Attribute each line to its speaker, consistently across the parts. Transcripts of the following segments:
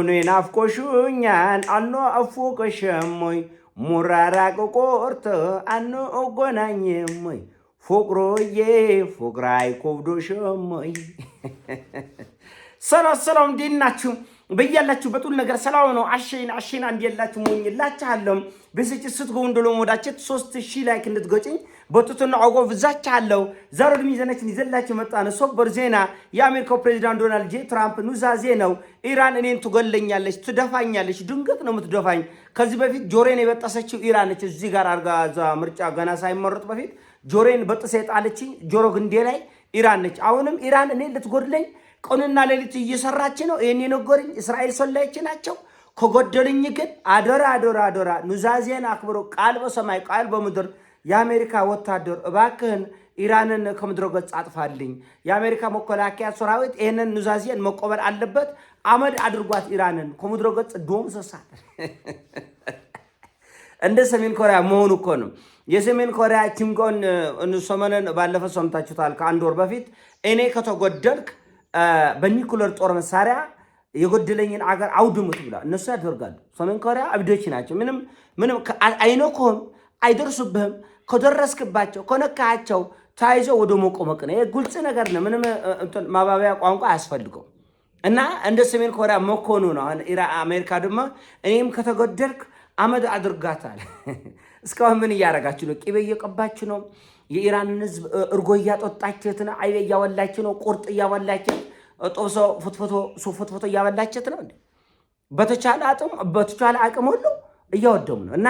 Speaker 1: ናፍቆሹኛን አኖ አፎቀሸሞይ ሙራራቅ ቆርተ አኖ ኦጎናኝሞይ ፍቅሮዬ ፍቅራይ ኮብዶሸሞይ ሰላም እንዴት ናችሁ? በያላችሁበት ሁሉ ነገር ሰላም ነው። አሸና እንዲያላችሁ ሞኝላችኋለሁ። በስጭት ስትገቡ እንደለሞዳችሁ 3000 ላይክ እንድትገጩኝ በቱቱና አጎፍ ዛቻለሁ። ዛሬ ሚዛናችን ይዘላችሁ መጣን። ሶበር ዜና የአሜሪካው ፕሬዝዳንት ዶናልድ ጄ ትራምፕ ኑዛዜ ነው። ኢራን እኔን ትገለኛለች፣ ትደፋኛለች። ድንገት ነው የምትደፋኝ። ከዚህ በፊት ጆሮዬን የበጠሰችው ኢራን ነች። እዚህ ጋር አርጋ ምርጫ ገና ሳይመረጥ በፊት ጆሮዬን በጥሰ የጣለችኝ ጆሮ ግንዴ ላይ ኢራን ነች። አሁንም ኢራን እኔን ልትጎድለኝ ቀንና ሌሊት እየሰራች ነው። ይሄን የነገሩኝ እስራኤል ሰላዮች ናቸው። ከጎደሉኝ ግን አደራ ኑዛዜን አክብሮ ቃል በሰማይ ቃል በምድር የአሜሪካ ወታደር እባክህን ኢራንን ከምድረ ገጽ አጥፋልኝ። የአሜሪካ መከላከያ ሰራዊት ይሄንን ኑዛዜን መቀበል አለበት። አመድ አድርጓት ኢራንን ከምድረ ገጽ ዶምሰሳል። እንደ ሰሜን ኮሪያ መሆኑ እኮ ነው። የሰሜን ኮሪያ ኪም ጆንግ ኡን ሰሞኑን ባለፈው ሰምታችሁታል። ከአንድ ወር በፊት እኔ ከተጎደልክ በኒኩለር ጦር መሳሪያ የጎደለኝን አገር አውድሙት ብላ እነሱ ያደርጋሉ። ሰሜን ኮሪያ አብዶች ናቸው። ምንም አይነኩም፣ አይደርሱብህም። ከደረስክባቸው ከነካቸው ታይዞ ወደ መቆመቅ ነው። ግልጽ ነገር ነው። ምንም ማባቢያ ቋንቋ አያስፈልገው እና እንደ ሰሜን ኮሪያ መኮኑ ነው። አሜሪካ ደግሞ እኔም ከተጎደልክ አመድ አድርጋታል። እስካሁን ምን እያደረጋችሁ ነው? ቂቤ እየቀባችሁ ነው። የኢራንን ህዝብ እርጎ እያጠጣችት ነው። አይቤ እያወላች ነው። ቁርጥ እያወላችት ጦሶ ፍትፍቶ እያበላችት ነው። በተቻለ አቅም ሁሉ እያወደሙ ነው። እና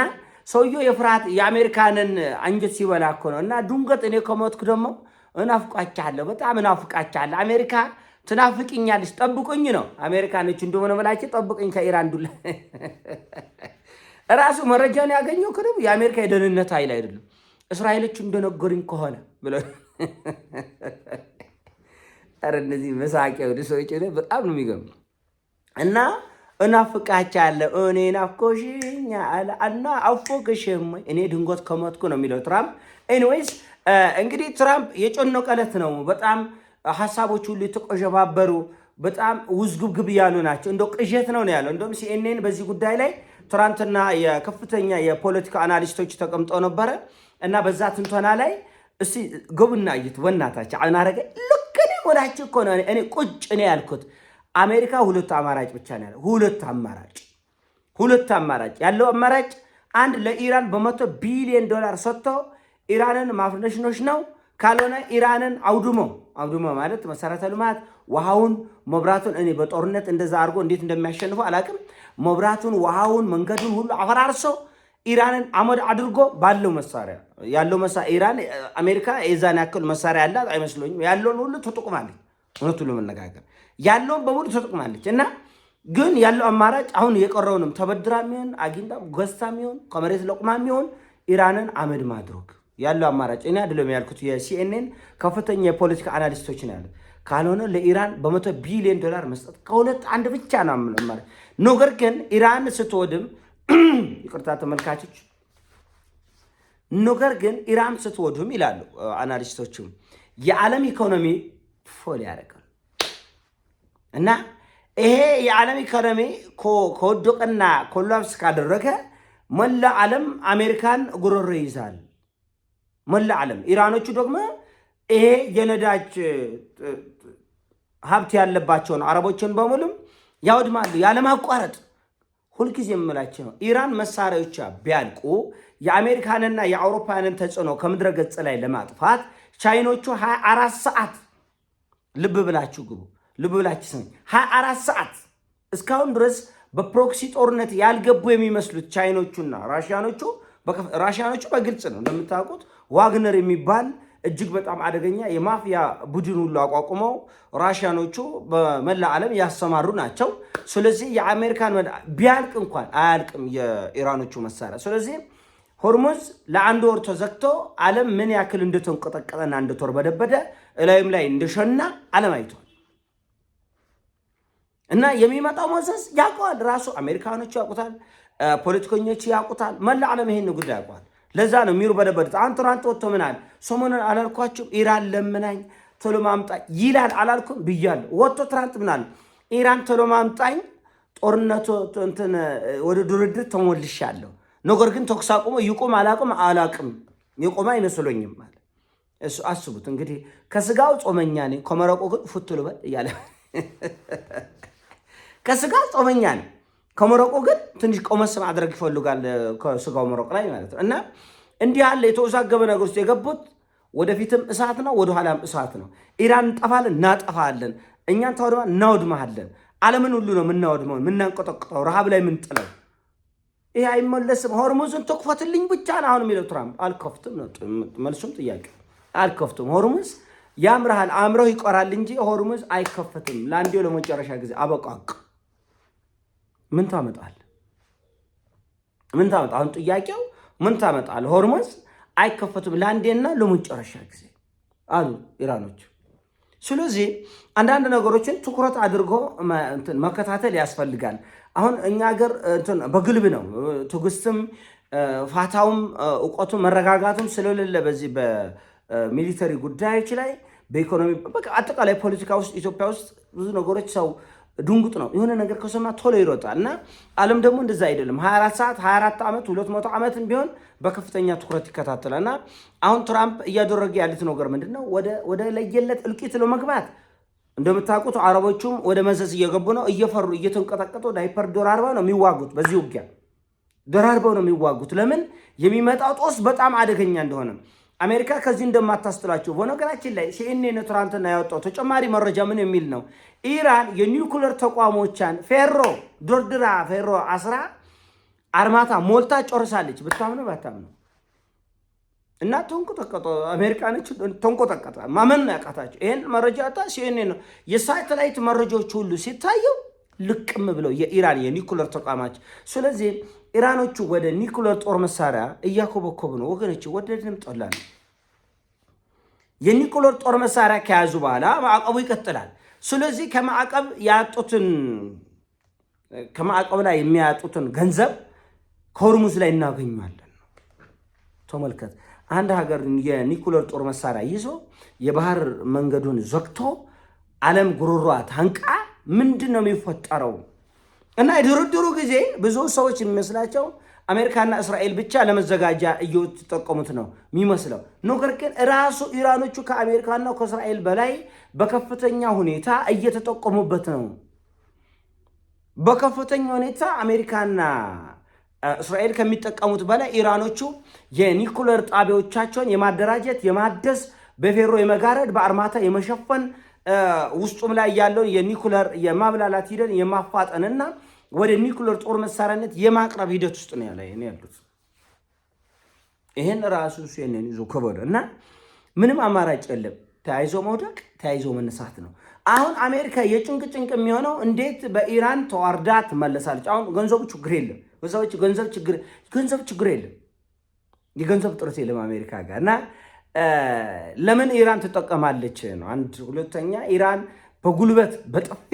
Speaker 1: ሰውየው የፍርሃት የአሜሪካንን አንጀት ሲበላ እኮ ነው። እና ድንገት እኔ ከሞትኩ ደግሞ እናፍቃችኋለሁ፣ በጣም እናፍቃችኋለሁ። አሜሪካ ትናፍቅኛለች፣ ጠብቁኝ ነው። አሜሪካኖች እንደሆነ ብላችሁ ጠብቁኝ ከኢራን ዱላ ራሱ መረጃውን ያገኘው ከደም የአሜሪካ የደህንነት ኃይል አይደለም። እስራኤሎች እንደነገሩኝ ከሆነ ብለው አረ እነዚህ መሳቂያ ወደ ሰዎች በጣም ነው የሚገርም። እና እናፍቃችኋለሁ እኔ ናፍቆሽኛል እና አፎቅሽም እኔ ድንጎት ከሞትኩ ነው የሚለው ትራምፕ። ኤኒዌይስ እንግዲህ ትራምፕ የጨነቀለት ነው። በጣም ሐሳቦች ሁሉ የተቆሸባበሩ በጣም ውዝግብግብ ያሉ ናቸው። እንደው ቅዠት ነው ያለው። እንደውም ሲኤንኤን በዚህ ጉዳይ ላይ ትራንትና የከፍተኛ የፖለቲካ አናሊስቶች ተቀምጠው ነበረ እና በዛ ትንተና ላይ እስቲ ግቡና እይት ወናታችሁ አናረገ ልክኔ ወላችሁ እኮ ነው። እኔ ቁጭ ነው ያልኩት። አሜሪካ ሁለት አማራጭ ብቻ ነው ያለው። ሁለት አማራጭ ያለው አማራጭ አንድ ለኢራን $100 ቢሊዮን ሰጥቶ ኢራንን ማፍነሽኖች ነው። ካልሆነ ኢራንን አውድሞ ማለት መሰረተ ልማት ውሃውን፣ መብራቱን እኔ በጦርነት እንደዛ አድርጎ እንዴት እንደሚያሸንፈው አላውቅም። መብራቱን፣ ውሃውን፣ መንገዱን ሁሉ አፈራርሶ ኢራንን አመድ አድርጎ ባለው መሳሪያ ኢራን አሜሪካ የዛን ያክል መሳሪያ ያላት አይመስለኝም። ያለውን ሁሉ ተጠቅማለች። እውነቱን ለመነጋገር ያለውን በሙሉ ተጠቅማለች። እና ግን ያለው አማራጭ አሁን የቀረውንም ተበድራ የሚሆን አግኝታ ገዝታ የሚሆን ከመሬት ለቁማ የሚሆን ኢራንን አመድ ማድረግ ያለው አማራጭ እኔ አይደለም ያልኩት። የሲኤንኤን ከፍተኛ የፖለቲካ አናሊስቶች ነው ያሉት። ካልሆነ ለኢራን $100 ቢሊዮን መስጠት ከሁለት አንድ ብቻ ነው ማለት። ነገር ግን ኢራን ስትወድም ይቅርታ ተመልካቾች፣ ነገር ግን ኢራን ስትወድም ይላሉ አናሊስቶችም የዓለም ኢኮኖሚ ፎል ያደርጋል እና ይሄ የዓለም ኢኮኖሚ ከወደቀና ኮላፕስ ካደረገ መላ ዓለም አሜሪካን ጉሮሮ ይዛል። መላ ዓለም ኢራኖቹ ደግሞ ይሄ የነዳጅ ሀብት ያለባቸውን አረቦችን በሙሉም ያወድማሉ ያለማቋረጥ። ሁልጊዜ የምላቸው ነው ኢራን መሳሪያዎቿ ቢያልቁ የአሜሪካንና የአውሮፓውያንን ተጽዕኖ ከምድረ ገጽ ላይ ለማጥፋት ቻይኖቹ 24 ሰዓት ልብ ብላችሁ ግቡ፣ ልብ ብላችሁ ስሙ። 24 ሰዓት እስካሁን ድረስ በፕሮክሲ ጦርነት ያልገቡ የሚመስሉት ቻይኖቹና ራሽያኖቹ በግልጽ ነው እንደምታውቁት ዋግነር የሚባል እጅግ በጣም አደገኛ የማፊያ ቡድን ሁሉ አቋቁመው ራሽያኖቹ በመላ ዓለም ያሰማሩ ናቸው። ስለዚህ የአሜሪካን ቢያልቅ እንኳን አያልቅም የኢራኖቹ መሳሪያ። ስለዚህ ሆርሙዝ ለአንድ ወር ተዘግቶ ዓለም ምን ያክል እንደተንቀጠቀጠና እንደተወርበደበደ እላይም ላይ እንደሸና ዓለም አይቷል። እና የሚመጣው ሞዘስ ያውቀዋል። ራሱ አሜሪካኖቹ ያውቁታል፣ ፖለቲከኞቹ ያውቁታል፣ መላ ዓለም ይሄን ጉዳይ ያውቀዋል። ለዛ ነው ሚሩ በደበደ አንተ ወጥቶ ምናል ሰሞኑን አላልኳችሁ ኢራን ለምናኝ ቶሎ ማምጣኝ ይላል አላልኩም ብያለሁ። ወጥቶ ትራንት ምናል ኢራን ቶሎ ማምጣኝ ጦርነቱ እንትን ወደ ድርድር ተሞልሻለሁ፣ ነገር ግን ተኩስ አቁሞ ይቆም አላቅም የቆመ አይመስለኝም ማለት እሱ። አስቡት እንግዲህ ከስጋው ጾመኛ ነኝ ከመረቁ ግን ፉት ልበል እያለ ከስጋው ጾመኛ ነኝ ከመረቁ ግን ትንሽ ቆመስ ማድረግ ይፈልጋል ከስጋው መረቅ ላይ ማለት ነው። እና እንዲህ ያለ የተወዛገበ ነገር ውስጥ የገቡት ወደፊትም እሳት ነው፣ ወደኋላም እሳት ነው። ኢራን እንጠፋለን፣ እናጠፋለን፣ እኛን ታወድማ እናወድማለን። ዓለምን ሁሉ ነው የምናወድመው፣ የምናንቆጠቅጠው፣ ረሃብ ላይ የምንጥለው። ይሄ አይመለስም። ሆርሙዝን ተክፈትልኝ ብቻ ነው አሁን የሚለው ትራምፕ። አልከፍትም ነው መልሱም ጥያቄ። አልከፍትም። ሆርሙዝ ያምርሃል፣ አምረው ይቆራል እንጂ ሆርሙዝ አይከፈትም። ለአንዴው ለመጨረሻ ጊዜ አበቃቅ። ምን ታመጣል? አሁን ጥያቄው ምን ታመጣል? ሆርሙዝ አይከፈትም ለአንዴና ለመጨረሻ ጊዜ አሉ ኢራኖች። ስለዚህ አንዳንድ ነገሮችን ትኩረት አድርጎ መከታተል ያስፈልጋል። አሁን እኛ ሀገር በግልብ ነው ትዕግስትም ፋታውም እውቀቱም መረጋጋቱም ስለሌለ በዚህ በሚሊተሪ ጉዳዮች ላይ በኢኮኖሚ በቃ አጠቃላይ ፖለቲካ ውስጥ ኢትዮጵያ ውስጥ ብዙ ነገሮች ሰው ድንጉጥ ነው። የሆነ ነገር ከሰማ ቶሎ ይሮጣል እና ዓለም ደግሞ እንደዛ አይደለም። 24 ሰዓት 24 ዓመት 200 ዓመትም ቢሆን በከፍተኛ ትኩረት ይከታተላል። እና አሁን ትራምፕ እያደረገ ያሉት ነገር ምንድን ነው? ወደ ለየለት እልቂት ለመግባት እንደምታውቁት አረቦቹም ወደ መዘዝ እየገቡ ነው። እየፈሩ እየተንቀጠቀጡ ዳይፐር ደራርበው ነው የሚዋጉት። በዚህ ውጊያ ደራርበው ነው የሚዋጉት። ለምን? የሚመጣው ጦስ በጣም አደገኛ እንደሆነ አሜሪካ ከዚህ እንደማታስጥላቸው። በነገራችን ላይ ሲኤንኤን ትናንትና ያወጣው ተጨማሪ መረጃ ምን የሚል ነው? ኢራን የኒውክሌር ተቋሞቿን ድርድራ ፌሮ አስራ አርማታ ሞልታ ጨርሳለች። ብታምኑ ባታምኑ እና ተንቆጠቀጠ። አሜሪካኖች ተንቆጠቀጠ። ማመን ያቃታቸው ይሄን መረጃ አጣ ሲኤንኤን ነው። የሳተላይት መረጃዎች ሁሉ ሲታየው ልቅም ብለው የኢራን የኒውክሌር ተቋማች። ስለዚህ ኢራኖቹ ወደ ኒውክሌር ጦር መሳሪያ እያኮበኮቡ ነው ወገኖች። ወደድንም ጠላን የኒውክሌር ጦር መሳሪያ ከያዙ በኋላ ማዕቀቡ ይቀጥላል። ስለዚህ ከማዕቀብ ላይ የሚያጡትን ገንዘብ ከሆርሙዝ ላይ እናገኛለን። ተመልከት፣ አንድ ሀገር የኒውክሌር ጦር መሳሪያ ይዞ የባህር መንገዱን ዘግቶ ዓለም ጉሮሯ ታንቃ ምንድን ነው የሚፈጠረው? እና የድርድሩ ጊዜ ብዙ ሰዎች የሚመስላቸው አሜሪካና እስራኤል ብቻ ለመዘጋጃ እየተጠቀሙት ነው የሚመስለው። ነገር ግን ራሱ ኢራኖቹ ከአሜሪካና ከእስራኤል በላይ በከፍተኛ ሁኔታ እየተጠቀሙበት ነው። በከፍተኛ ሁኔታ አሜሪካና እስራኤል ከሚጠቀሙት በላይ ኢራኖቹ የኒውክሌር ጣቢያዎቻቸውን የማደራጀት የማደስ በፌሮ የመጋረድ በአርማታ የመሸፈን ውስጡም ላይ ያለውን የኒውክሌር የማብላላት ሂደን የማፋጠንና ወደ ኒውክሌር ጦር መሳሪያነት የማቅረብ ሂደት ውስጥ ነው ያሉት። ይሄን ራሱ ሲኤንኤን ይዞ ከበደ እና ምንም አማራጭ የለም። ተያይዞ መውደቅ ተያይዞ መነሳት ነው። አሁን አሜሪካ የጭንቅ የሚሆነው እንዴት በኢራን ተዋርዳ ትመለሳለች? አሁን ገንዘቡ ችግር የለም። ገንዘብ ችግር የለም። የገንዘብ ጥረት የለም አሜሪካ ጋር እና ለምን ኢራን ትጠቀማለች ነው አንድ። ሁለተኛ ኢራን በጉልበት በጥፊ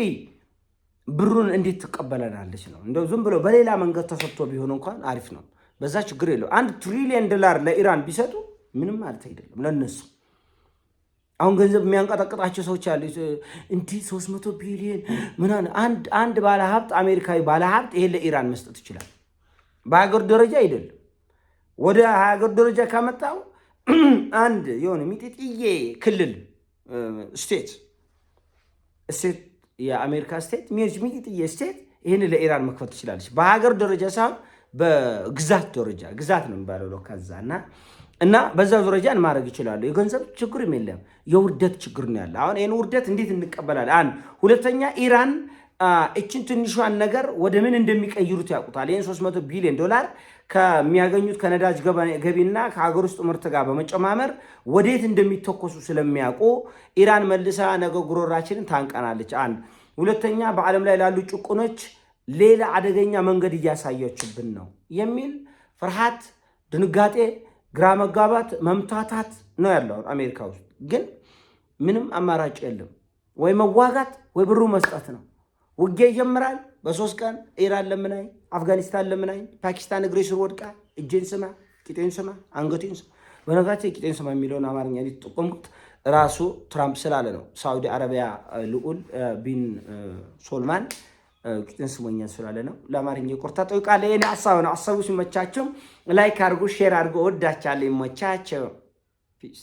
Speaker 1: ብሩን እንዴት ትቀበለናለች ነው። እንደው ዝም ብሎ በሌላ መንገድ ተሰጥቶ ቢሆን እንኳን አሪፍ ነው። በዛ ችግር የለው። $1 ትሪሊየን ለኢራን ቢሰጡ ምንም ማለት አይደለም ለነሱ። አሁን ገንዘብ የሚያንቀጠቅጣቸው ሰዎች አሉ። እንዲህ 300 ቢሊዮን ምናምን አንድ ባለሀብት አሜሪካዊ ባለሀብት ይሄ ለኢራን መስጠት ይችላል። በሀገር ደረጃ አይደለም። ወደ ሀገር ደረጃ ካመጣው አንድ የሆነ ሚጢጥዬ ክልል ስቴት የአሜሪካ ስቴት ሚጢጥዬ ስቴት ይህን ለኢራን መክፈት ትችላለች። በሀገር ደረጃ ሳይሆን በግዛት ደረጃ ግዛት ነው የሚባለው ከዛ እና በዛ ደረጃ ማድረግ ይችላሉ። የገንዘብ ችግርም የለም፣ የውርደት ችግር ነው ያለ። አሁን ይህን ውርደት እንዴት እንቀበላለን? አንድ ሁለተኛ ኢራን እችን ትንሿን ነገር ወደ ምን እንደሚቀይሩት ያውቁታል። ይህን $300 ቢሊዮን ከሚያገኙት ከነዳጅ ገቢና ከሀገር ውስጥ ምርት ጋር በመጨማመር ወዴት እንደሚተኮሱ ስለሚያውቁ ኢራን መልሳ ነገ ጉሮራችንን ታንቀናለች። አንድ ሁለተኛ በዓለም ላይ ላሉ ጭቁኖች ሌላ አደገኛ መንገድ እያሳየችብን ነው የሚል ፍርሃት፣ ድንጋጤ፣ ግራ መጋባት፣ መምታታት ነው ያለው አሜሪካ ውስጥ። ግን ምንም አማራጭ የለም። ወይ መዋጋት ወይ ብሩ መስጠት ነው። ውጊያ ይጀምራል። በ3 ቀን ኢራን ለምናኝ፣ አፍጋኒስታን ለምናኝ፣ ፓኪስታን እግሬ ስር ወድቃ እጄን ስማ፣ ቂጤን ስማ፣ አንገቴን ስማ። በነገራችን ቂጤን ስማ የሚለውን አማርኛ ሊጠቀሙት ራሱ ትራምፕ ስላለ ነው። ሳዑዲ አረቢያ ልዑል ቢን ሶልማን ቂጥን ስሞኛ ስላለ ነው። ለአማርኛ ይቅርታ ጠይቃለሁ። የኔ ሀሳብ ነው። ሀሳቡ ሲመቻቸው ላይክ አድርጉ፣ ሼር አድርጉ። ወዳቻለሁ። ይመቻቸው። ፒስ